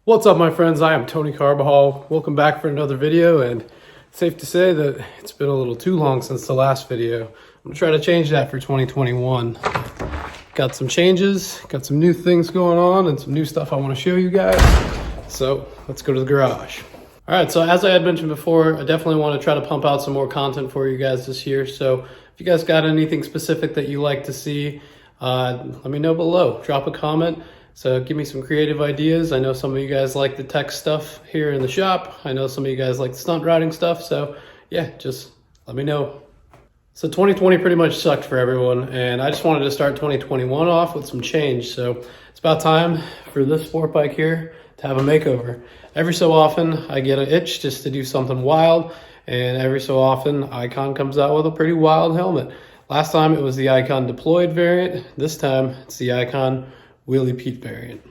What's up, my friends? I am Tony Carbajal. Welcome back for another video, and it's safe to say that it's been a little too long since the last video. I'm gonna try to change that for 2021. Got some changes, got some new things going on, and some new stuff I want to show you guys. So let's go to the garage. All right, so as I had mentioned before, I definitely want to try to pump out some more content for you guys this year. So if you guys got anything specific that you like to see, let me know below. Drop a comment. So give me some creative ideas. I know some of you guys like the tech stuff here in the shop. I know some of you guys like the stunt riding stuff. So yeah, just let me know. So 2020 pretty much sucked for everyone, and I just wanted to start 2021 off with some change. So it's about time for this sport bike here to have a makeover. Every so often I get an itch just to do something wild, and every so often Icon comes out with a pretty wild helmet. Last time it was the Icon deployed variant. This time it's the Icon Willy Pete variant.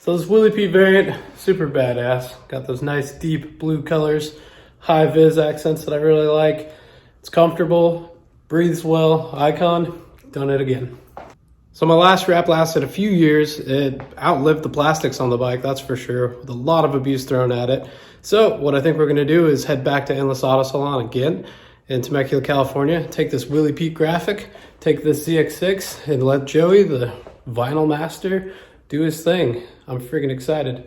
So this Willy Pete variant, super badass. Got those nice deep blue colors, high vis accents that I really like. It's comfortable, breathes well. Icon, done it again. So my last wrap lasted a few years. It outlived the plastics on the bike, that's for sure, with a lot of abuse thrown at it. So what I think we're gonna do is head back to Endless Auto Salon again in Temecula, California, take this Willy Pete graphic, take this ZX6, and let Joey, the vinyl master, do his thing. I'm freaking excited.